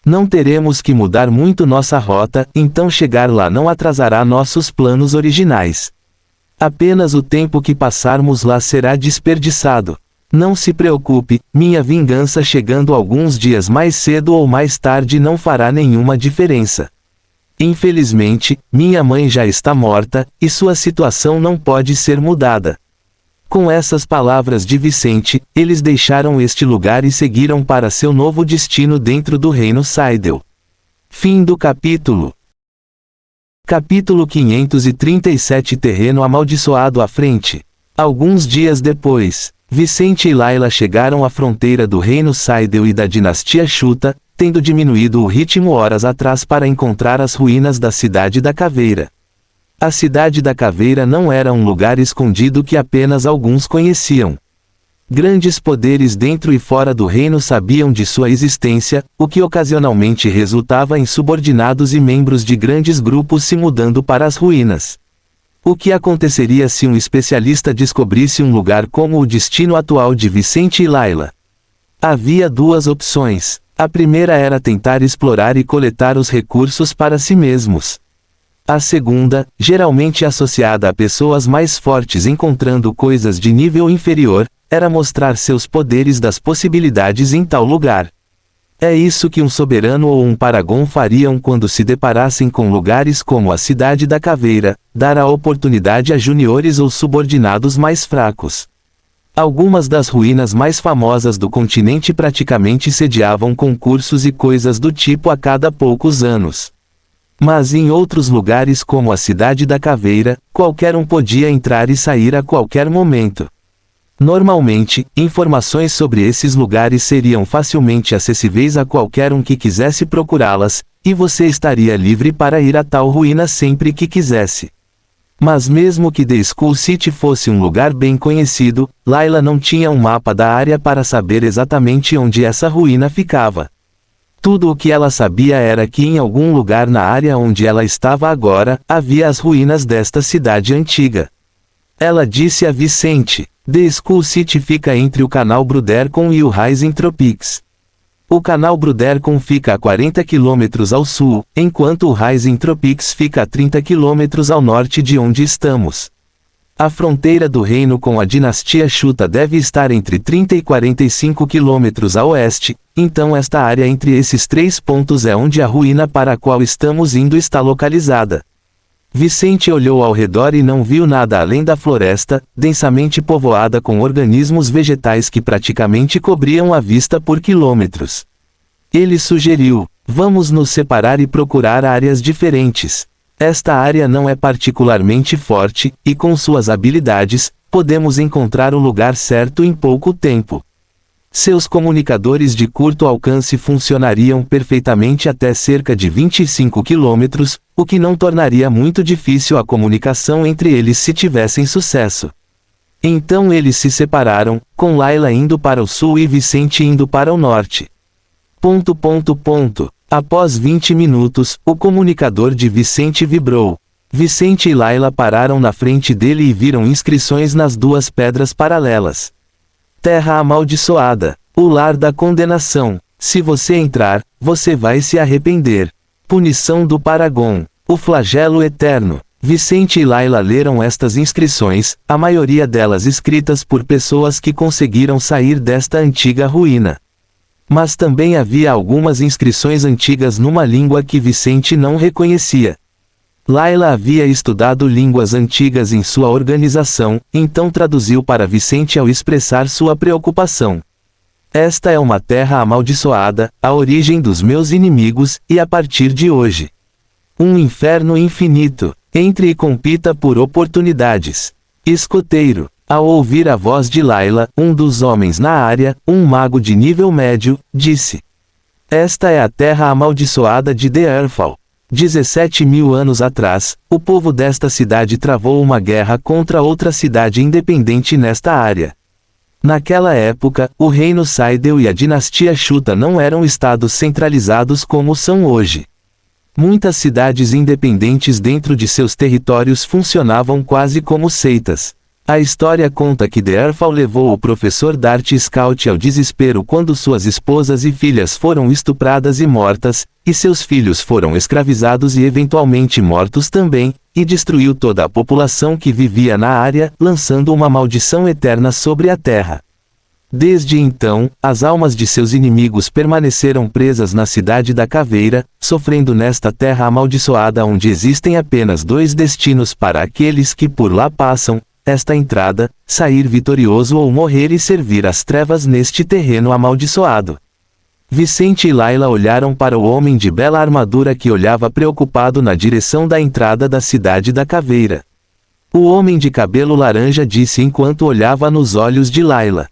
Não teremos que mudar muito nossa rota, então chegar lá não atrasará nossos planos originais. Apenas o tempo que passarmos lá será desperdiçado. Não se preocupe, minha vingança chegando alguns dias mais cedo ou mais tarde não fará nenhuma diferença. Infelizmente, minha mãe já está morta, e sua situação não pode ser mudada. Com essas palavras de Vicente, eles deixaram este lugar e seguiram para seu novo destino dentro do reino Saidel. Fim do capítulo. Capítulo 537 Terreno amaldiçoado à frente. Alguns dias depois, Vicente e Layla chegaram à fronteira do reino Saidel e da dinastia Chuta, tendo diminuído o ritmo horas atrás para encontrar as ruínas da Cidade da Caveira. A Cidade da Caveira não era um lugar escondido que apenas alguns conheciam. Grandes poderes dentro e fora do reino sabiam de sua existência, o que ocasionalmente resultava em subordinados e membros de grandes grupos se mudando para as ruínas. O que aconteceria se um especialista descobrisse um lugar como o destino atual de Vicente e Layla? Havia duas opções. A primeira era tentar explorar e coletar os recursos para si mesmos. A segunda, geralmente associada a pessoas mais fortes encontrando coisas de nível inferior, era mostrar seus poderes das possibilidades em tal lugar. É isso que um soberano ou um paragon fariam quando se deparassem com lugares como a Cidade da Caveira, dar a oportunidade a juniores ou subordinados mais fracos. Algumas das ruínas mais famosas do continente praticamente sediavam concursos e coisas do tipo a cada poucos anos. Mas em outros lugares como a Cidade da Caveira, qualquer um podia entrar e sair a qualquer momento. Normalmente, informações sobre esses lugares seriam facilmente acessíveis a qualquer um que quisesse procurá-las, e você estaria livre para ir a tal ruína sempre que quisesse. Mas mesmo que The Skull City fosse um lugar bem conhecido, Layla não tinha um mapa da área para saber exatamente onde essa ruína ficava. Tudo o que ela sabia era que em algum lugar na área onde ela estava agora, havia as ruínas desta cidade antiga. Ela disse a Vicente: The Skull City fica entre o canal Brudercon e o Rising Tropics. O canal Brudercon fica a 40 km ao sul, enquanto o Rising Tropics fica a 30 km ao norte de onde estamos. A fronteira do reino com a dinastia Chuta deve estar entre 30 e 45 km a oeste, então esta área entre esses 3 pontos é onde a ruína para a qual estamos indo está localizada. Vicente olhou ao redor e não viu nada além da floresta, densamente povoada com organismos vegetais que praticamente cobriam a vista por quilômetros. Ele sugeriu: vamos nos separar e procurar áreas diferentes. Esta área não é particularmente forte, e com suas habilidades, podemos encontrar o lugar certo em pouco tempo. Seus comunicadores de curto alcance funcionariam perfeitamente até cerca de 25 km, o que não tornaria muito difícil a comunicação entre eles se tivessem sucesso. Então eles se separaram, com Layla indo para o sul e Vicente indo para o norte. Após 20 minutos, o comunicador de Vicente vibrou. Vicente e Layla pararam na frente dele e viram inscrições nas duas pedras paralelas. Terra amaldiçoada, o lar da condenação. Se você entrar, você vai se arrepender. Punição do Paragon. O flagelo eterno. Vicente e Laila leram estas inscrições, a maioria delas escritas por pessoas que conseguiram sair desta antiga ruína. Mas também havia algumas inscrições antigas numa língua que Vicente não reconhecia. Laila havia estudado línguas antigas em sua organização, então traduziu para Vicente ao expressar sua preocupação. Esta é uma terra amaldiçoada, a origem dos meus inimigos, e a partir de hoje. Um inferno infinito. Entre e compita por oportunidades. Escoteiro. Ao ouvir a voz de Laila, um dos homens na área, um mago de nível médio, disse: Esta é a terra amaldiçoada de The Earthfall. 17.000 anos atrás, o povo desta cidade travou uma guerra contra outra cidade independente nesta área. Naquela época, o reino Saidel e a dinastia Chuta não eram estados centralizados como são hoje. Muitas cidades independentes dentro de seus territórios funcionavam quase como seitas. A história conta que The Earthfall levou o professor Dart Scout ao desespero quando suas esposas e filhas foram estupradas e mortas, e seus filhos foram escravizados e eventualmente mortos também, e destruiu toda a população que vivia na área, lançando uma maldição eterna sobre a terra. Desde então, as almas de seus inimigos permaneceram presas na cidade da Caveira, sofrendo nesta terra amaldiçoada onde existem apenas dois destinos para aqueles que por lá passam: esta entrada, sair vitorioso ou morrer e servir as trevas neste terreno amaldiçoado. Vicente e Laila olharam para o homem de bela armadura que olhava preocupado na direção da entrada da cidade da Caveira. O homem de cabelo laranja disse enquanto olhava nos olhos de Laila: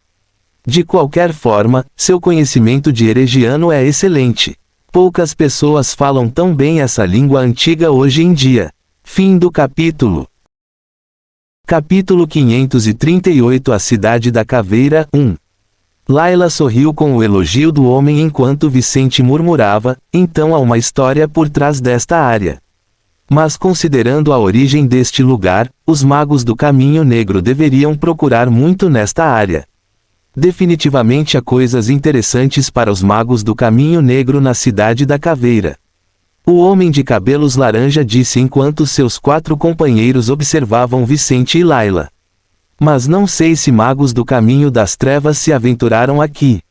De qualquer forma, seu conhecimento de Eregiano é excelente. Poucas pessoas falam tão bem essa língua antiga hoje em dia. Fim do capítulo. Capítulo 538 A Cidade da Caveira 1. Laila sorriu com o elogio do homem enquanto Vicente murmurava: então há uma história por trás desta área. Mas considerando a origem deste lugar, os magos do Caminho Negro deveriam procurar muito nesta área. Definitivamente há coisas interessantes para os magos do Caminho Negro na Cidade da Caveira. O homem de cabelos laranja disse enquanto seus 4 companheiros observavam Vicente e Laila. Mas não sei se magos do Caminho das Trevas se aventuraram aqui.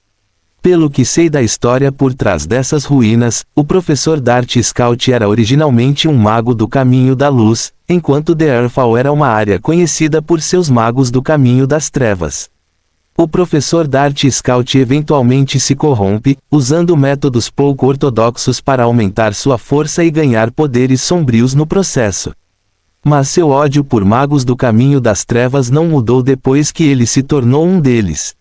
Pelo que sei da história por trás dessas ruínas, o professor Dart Scout era originalmente um mago do Caminho da Luz, enquanto The Earthfall era uma área conhecida por seus magos do Caminho das Trevas. O professor Dart Scout eventualmente se corrompe, usando métodos pouco ortodoxos para aumentar sua força e ganhar poderes sombrios no processo. Mas seu ódio por magos do Caminho das Trevas não mudou depois que ele se tornou um deles.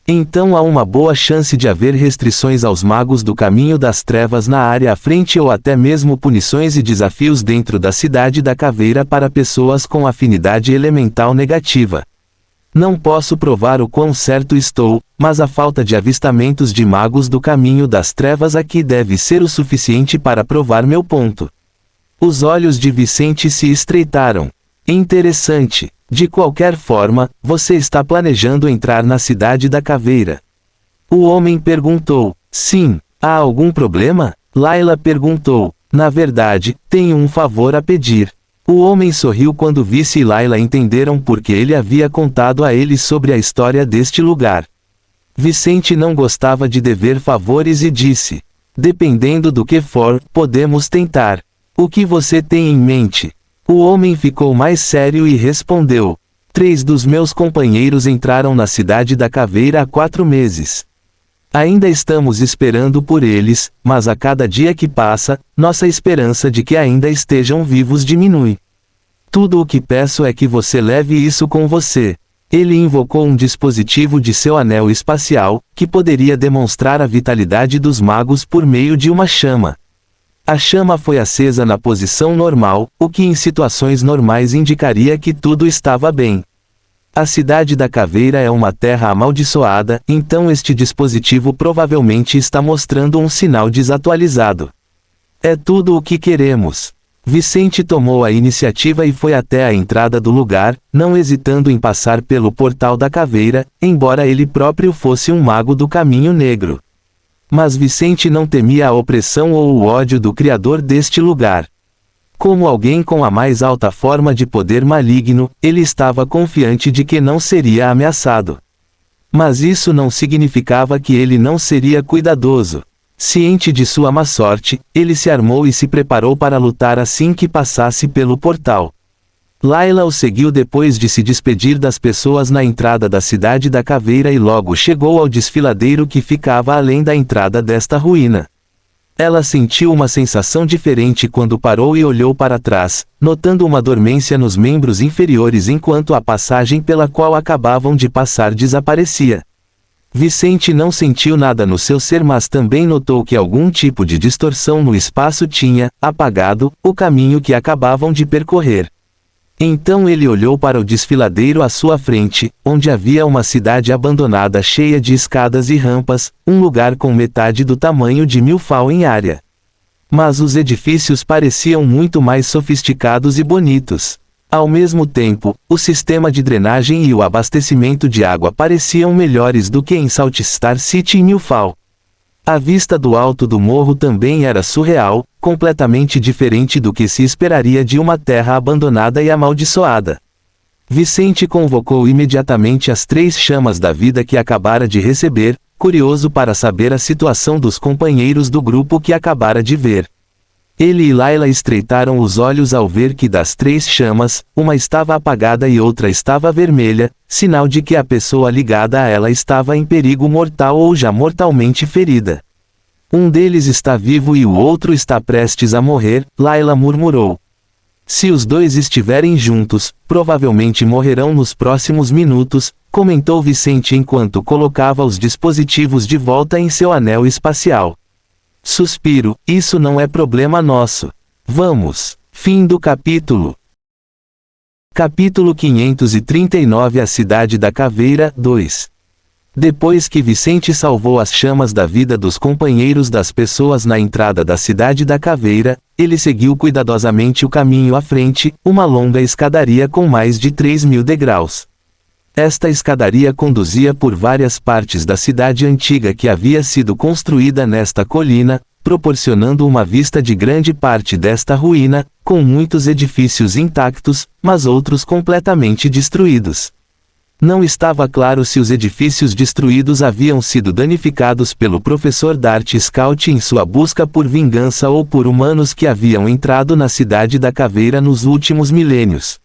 Então há uma boa chance de haver restrições aos magos do Caminho das Trevas na área à frente ou até mesmo punições e desafios dentro da Cidade da Caveira para pessoas com afinidade elemental negativa. Não posso provar o quão certo estou, mas a falta de avistamentos de magos do Caminho das Trevas aqui deve ser o suficiente para provar meu ponto. Os olhos de Vicente se estreitaram. Interessante. De qualquer forma, você está planejando entrar na Cidade da Caveira? O homem perguntou. Sim. Há algum problema? Laila perguntou. Na verdade, tenho um favor a pedir. O homem sorriu quando Vice e Laila entenderam porque ele havia contado a eles sobre a história deste lugar. Vicente não gostava de dever favores e disse: dependendo do que for, podemos tentar. O que você tem em mente? O homem ficou mais sério e respondeu: 3 dos meus companheiros entraram na Cidade da Caveira há 4 meses. Ainda estamos esperando por eles, mas a cada dia que passa, nossa esperança de que ainda estejam vivos diminui. Tudo o que peço é que você leve isso com você. Ele invocou um dispositivo de seu anel espacial, que poderia demonstrar a vitalidade dos magos por meio de uma chama. A chama foi acesa na posição normal, o que em situações normais indicaria que tudo estava bem. A Cidade da Caveira é uma terra amaldiçoada, então este dispositivo provavelmente está mostrando um sinal desatualizado. É tudo o que queremos. Vicente tomou a iniciativa e foi até a entrada do lugar, não hesitando em passar pelo portal da caveira, embora ele próprio fosse um mago do Caminho Negro. Mas Vicente não temia a opressão ou o ódio do criador deste lugar. Como alguém com a mais alta forma de poder maligno, ele estava confiante de que não seria ameaçado. Mas isso não significava que ele não seria cuidadoso. Ciente de sua má sorte, ele se armou e se preparou para lutar assim que passasse pelo portal. Layla o seguiu depois de se despedir das pessoas na entrada da Cidade da Caveira e logo chegou ao desfiladeiro que ficava além da entrada desta ruína. Ela sentiu uma sensação diferente quando parou e olhou para trás, notando uma dormência nos membros inferiores enquanto a passagem pela qual acabavam de passar desaparecia. Vicente não sentiu nada no seu ser, mas também notou que algum tipo de distorção no espaço tinha apagado o caminho que acabavam de percorrer. Então ele olhou para o desfiladeiro à sua frente, onde havia uma cidade abandonada cheia de escadas e rampas, um lugar com metade do tamanho de Milfau em área. Mas os edifícios pareciam muito mais sofisticados e bonitos. Ao mesmo tempo, o sistema de drenagem e o abastecimento de água pareciam melhores do que em Salt Star City e Milfau. A vista do alto do morro também era surreal, completamente diferente do que se esperaria de uma terra abandonada e amaldiçoada. Vicente convocou imediatamente as 3 chamas da vida que acabara de receber, curioso para saber a situação dos companheiros do grupo que acabara de ver. Ele e Layla estreitaram os olhos ao ver que das 3 chamas, uma estava apagada e outra estava vermelha, sinal de que a pessoa ligada a ela estava em perigo mortal ou já mortalmente ferida. Um deles está vivo e o outro está prestes a morrer, Layla murmurou. Se os 2 estiverem juntos, provavelmente morrerão nos próximos minutos, comentou Vicente enquanto colocava os dispositivos de volta em seu anel espacial. Suspiro, isso não é problema nosso. Vamos. Fim do capítulo. Capítulo 539 A Cidade da Caveira, 2. Depois que Vicente salvou as chamas da vida dos companheiros das pessoas na entrada da Cidade da Caveira, ele seguiu cuidadosamente o caminho à frente, uma longa escadaria com mais de 3.000 degraus. Esta escadaria conduzia por várias partes da cidade antiga que havia sido construída nesta colina, proporcionando uma vista de grande parte desta ruína, com muitos edifícios intactos, mas outros completamente destruídos. Não estava claro se os edifícios destruídos haviam sido danificados pelo professor Dart Scout em sua busca por vingança ou por humanos que haviam entrado na Cidade da Caveira nos últimos milênios.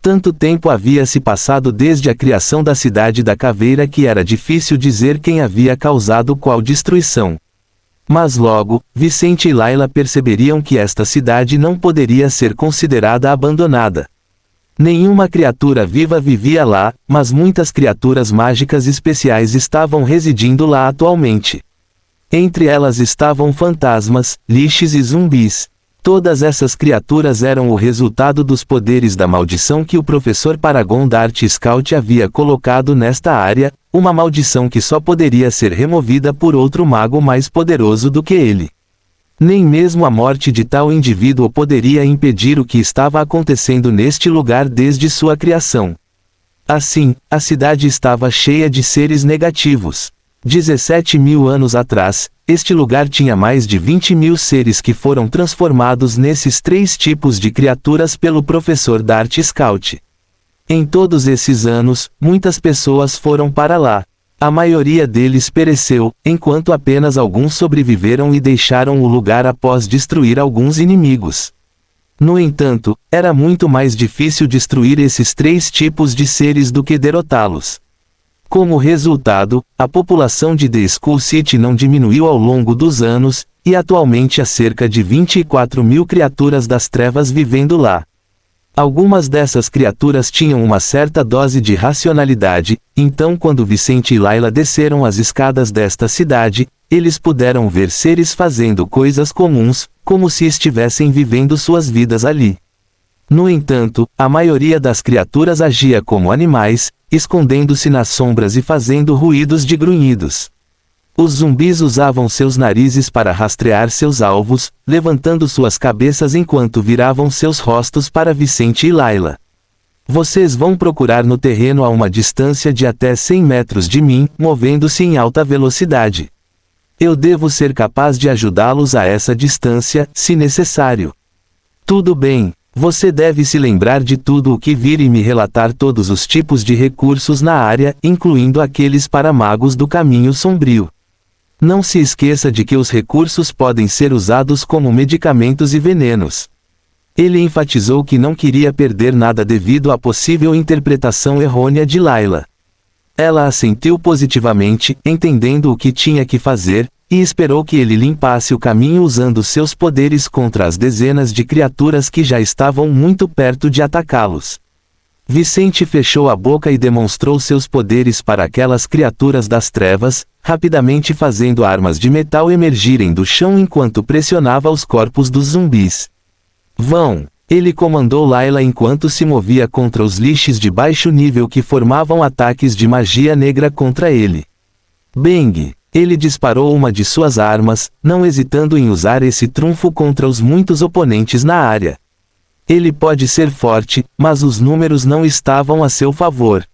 Tanto tempo havia se passado desde a criação da Cidade da Caveira que era difícil dizer quem havia causado qual destruição. Mas logo, Vicente e Layla perceberiam que esta cidade não poderia ser considerada abandonada. Nenhuma criatura viva vivia lá, mas muitas criaturas mágicas especiais estavam residindo lá atualmente. Entre elas estavam fantasmas, liches e zumbis. Todas essas criaturas eram o resultado dos poderes da maldição que o professor Paragon Dart Scout havia colocado nesta área, uma maldição que só poderia ser removida por outro mago mais poderoso do que ele. Nem mesmo a morte de tal indivíduo poderia impedir o que estava acontecendo neste lugar desde sua criação. Assim, a cidade estava cheia de seres negativos. 17.000 anos atrás, este lugar tinha mais de 20.000 seres que foram transformados nesses 3 tipos de criaturas pelo professor Dart Scout. Em todos esses anos, muitas pessoas foram para lá. A maioria deles pereceu, enquanto apenas alguns sobreviveram e deixaram o lugar após destruir alguns inimigos. No entanto, era muito mais difícil destruir esses 3 tipos de seres do que derrotá-los. Como resultado, a população de The Skull City não diminuiu ao longo dos anos, e atualmente há cerca de 24.000 criaturas das trevas vivendo lá. Algumas dessas criaturas tinham uma certa dose de racionalidade, então quando Vicente e Layla desceram as escadas desta cidade, eles puderam ver seres fazendo coisas comuns, como se estivessem vivendo suas vidas ali. No entanto, a maioria das criaturas agia como animais, escondendo-se nas sombras e fazendo ruídos de grunhidos. Os zumbis usavam seus narizes para rastrear seus alvos, levantando suas cabeças enquanto viravam seus rostos para Vicente e Layla. Vocês vão procurar no terreno a uma distância de até 100 metros de mim, movendo-se em alta velocidade. Eu devo ser capaz de ajudá-los a essa distância, se necessário. Tudo bem, você deve se lembrar de tudo o que vir e me relatar todos os tipos de recursos na área, incluindo aqueles para magos do caminho sombrio. Não se esqueça de que os recursos podem ser usados como medicamentos e venenos. Ele enfatizou que não queria perder nada devido à possível interpretação errônea de Layla. Ela assentiu positivamente, entendendo o que tinha que fazer, e esperou que ele limpasse o caminho usando seus poderes contra as dezenas de criaturas que já estavam muito perto de atacá-los. Vicente fechou a boca e demonstrou seus poderes para aquelas criaturas das trevas, rapidamente fazendo armas de metal emergirem do chão enquanto pressionava os corpos dos zumbis. Vão! Ele comandou Layla enquanto se movia contra os lixes de baixo nível que formavam ataques de magia negra contra ele. Bang! Ele disparou uma de suas armas, não hesitando em usar esse trunfo contra os muitos oponentes na área. Ele pode ser forte, mas os números não estavam a seu favor.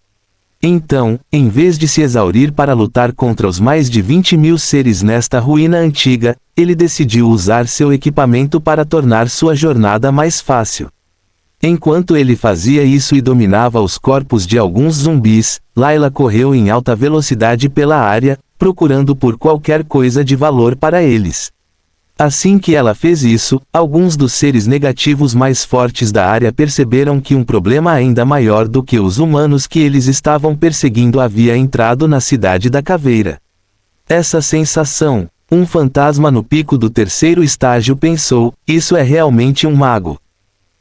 Então, em vez de se exaurir para lutar contra os mais de 20.000 seres nesta ruína antiga, ele decidiu usar seu equipamento para tornar sua jornada mais fácil. Enquanto ele fazia isso e dominava os corpos de alguns zumbis, Layla correu em alta velocidade pela área, procurando por qualquer coisa de valor para eles. Assim que ela fez isso, alguns dos seres negativos mais fortes da área perceberam que um problema ainda maior do que os humanos que eles estavam perseguindo havia entrado na cidade da caveira. Essa sensação, um fantasma no pico do terceiro estágio pensou, isso é realmente um mago.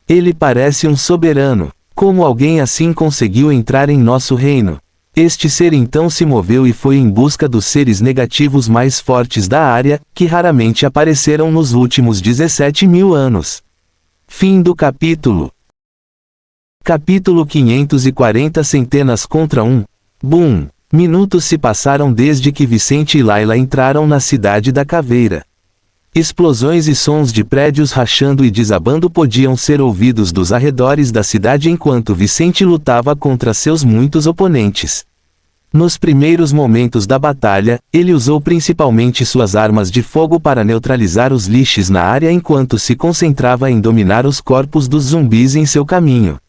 Ele parece um soberano. Como alguém assim conseguiu entrar em nosso reino? Este ser então se moveu e foi em busca dos seres negativos mais fortes da área, que raramente apareceram nos últimos 17.000 anos. Fim do capítulo. Capítulo 540 Centenas contra 1. Boom! Minutos se passaram desde que Vicente e Layla entraram na cidade da caveira. Explosões e sons de prédios rachando e desabando podiam ser ouvidos dos arredores da cidade enquanto Vicente lutava contra seus muitos oponentes. Nos primeiros momentos da batalha, ele usou principalmente suas armas de fogo para neutralizar os lixes na área enquanto se concentrava em dominar os corpos dos zumbis em seu caminho.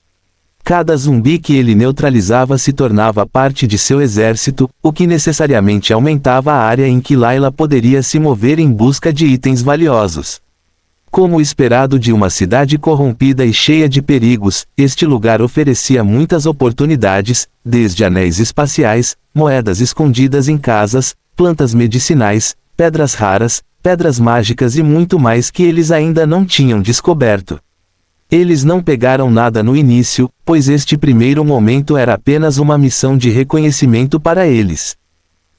Cada zumbi que ele neutralizava se tornava parte de seu exército, o que necessariamente aumentava a área em que Layla poderia se mover em busca de itens valiosos. Como esperado de uma cidade corrompida e cheia de perigos, este lugar oferecia muitas oportunidades, desde anéis espaciais, moedas escondidas em casas, plantas medicinais, pedras raras, pedras mágicas e muito mais que eles ainda não tinham descoberto. Eles não pegaram nada no início, pois este primeiro momento era apenas uma missão de reconhecimento para eles.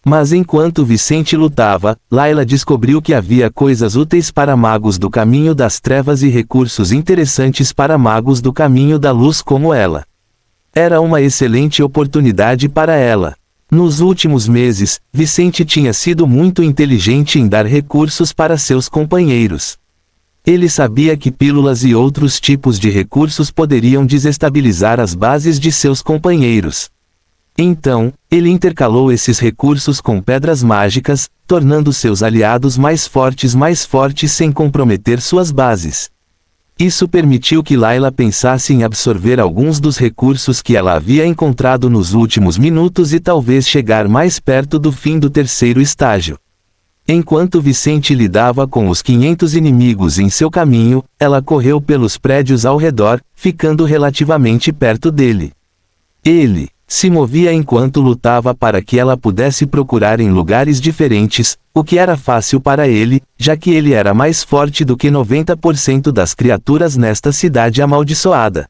Mas enquanto Vicente lutava, Layla descobriu que havia coisas úteis para magos do caminho das trevas e recursos interessantes para magos do caminho da luz como ela. Era uma excelente oportunidade para ela. Nos últimos meses, Vicente tinha sido muito inteligente em dar recursos para seus companheiros. Ele sabia que pílulas e outros tipos de recursos poderiam desestabilizar as bases de seus companheiros. Então, ele intercalou esses recursos com pedras mágicas, tornando seus aliados mais fortes sem comprometer suas bases. Isso permitiu que Layla pensasse em absorver alguns dos recursos que ela havia encontrado nos últimos minutos e talvez chegar mais perto do fim do terceiro estágio. Enquanto Vicente lidava com os 500 inimigos em seu caminho, ela correu pelos prédios ao redor, ficando relativamente perto dele. Ele se movia enquanto lutava para que ela pudesse procurar em lugares diferentes, o que era fácil para ele, já que ele era mais forte do que 90% das criaturas nesta cidade amaldiçoada.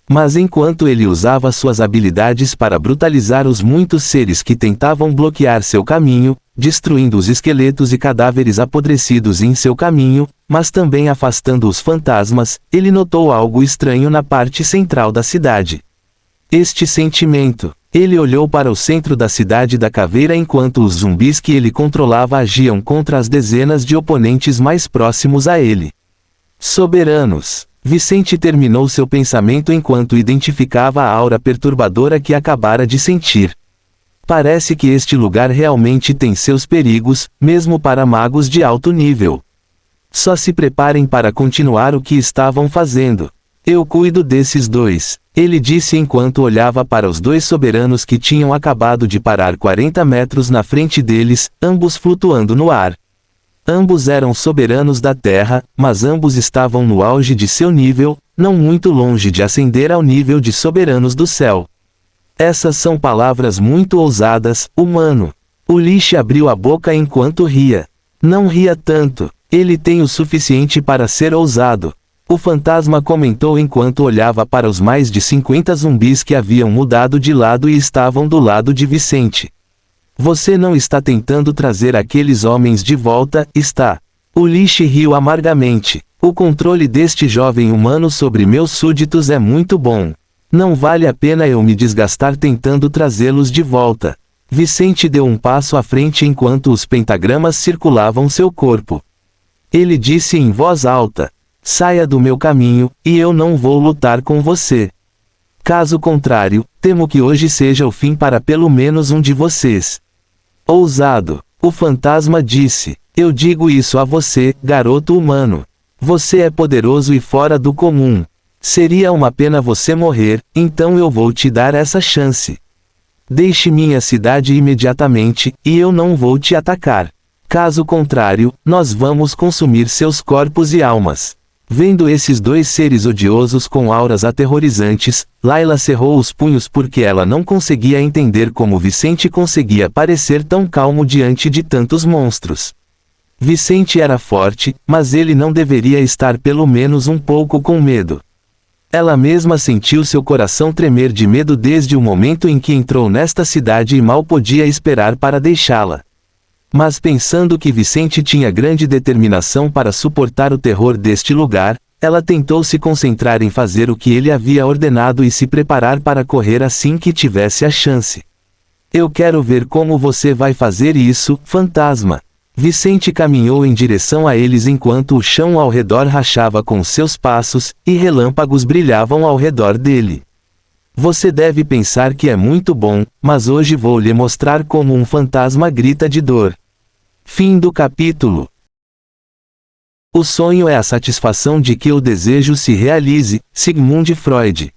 Mas enquanto ele usava suas habilidades para brutalizar os muitos seres que tentavam bloquear seu caminho, destruindo os esqueletos e cadáveres apodrecidos em seu caminho, mas também afastando os fantasmas, ele notou algo estranho na parte central da cidade. Este sentimento. Ele olhou para o centro da cidade da caveira enquanto os zumbis que ele controlava agiam contra as dezenas de oponentes mais próximos a ele. Soberanos. Vicente terminou seu pensamento enquanto identificava a aura perturbadora que acabara de sentir. Parece que este lugar realmente tem seus perigos, mesmo para magos de alto nível. Só se preparem para continuar o que estavam fazendo. Eu cuido desses dois, ele disse enquanto olhava para os dois soberanos que tinham acabado de parar 40 metros na frente deles, ambos flutuando no ar. Ambos eram soberanos da Terra, mas ambos estavam no auge de seu nível, não muito longe de ascender ao nível de soberanos do céu. Essas são palavras muito ousadas, humano. Ulisses abriu a boca enquanto ria. Não ria tanto, ele tem o suficiente para ser ousado. O fantasma comentou enquanto olhava para os mais de 50 zumbis que haviam mudado de lado e estavam do lado de Vicente. Você não está tentando trazer aqueles homens de volta, está? Ulisses riu amargamente. O controle deste jovem humano sobre meus súditos é muito bom. Não vale a pena eu me desgastar tentando trazê-los de volta. Vicente deu um passo à frente enquanto os pentagramas circulavam seu corpo. Ele disse em voz alta: saia do meu caminho, e eu não vou lutar com você. Caso contrário, temo que hoje seja o fim para pelo menos um de vocês. Ousado, o fantasma disse. Eu digo isso a você, garoto humano. Você é poderoso e fora do comum. Seria uma pena você morrer, então eu vou te dar essa chance. Deixe minha cidade imediatamente, e eu não vou te atacar. Caso contrário, nós vamos consumir seus corpos e almas. Vendo esses dois seres odiosos com auras aterrorizantes, Layla cerrou os punhos porque ela não conseguia entender como Vicente conseguia parecer tão calmo diante de tantos monstros. Vicente era forte, mas ele não deveria estar pelo menos um pouco com medo. Ela mesma sentiu seu coração tremer de medo desde o momento em que entrou nesta cidade e mal podia esperar para deixá-la. Mas pensando que Vicente tinha grande determinação para suportar o terror deste lugar, ela tentou se concentrar em fazer o que ele havia ordenado e se preparar para correr assim que tivesse a chance. Eu quero ver como você vai fazer isso, fantasma. Vicente caminhou em direção a eles enquanto o chão ao redor rachava com seus passos, e relâmpagos brilhavam ao redor dele. Você deve pensar que é muito bom, mas hoje vou lhe mostrar como um fantasma grita de dor. Fim do capítulo. O sonho é a satisfação de que o desejo se realize, Sigmund Freud.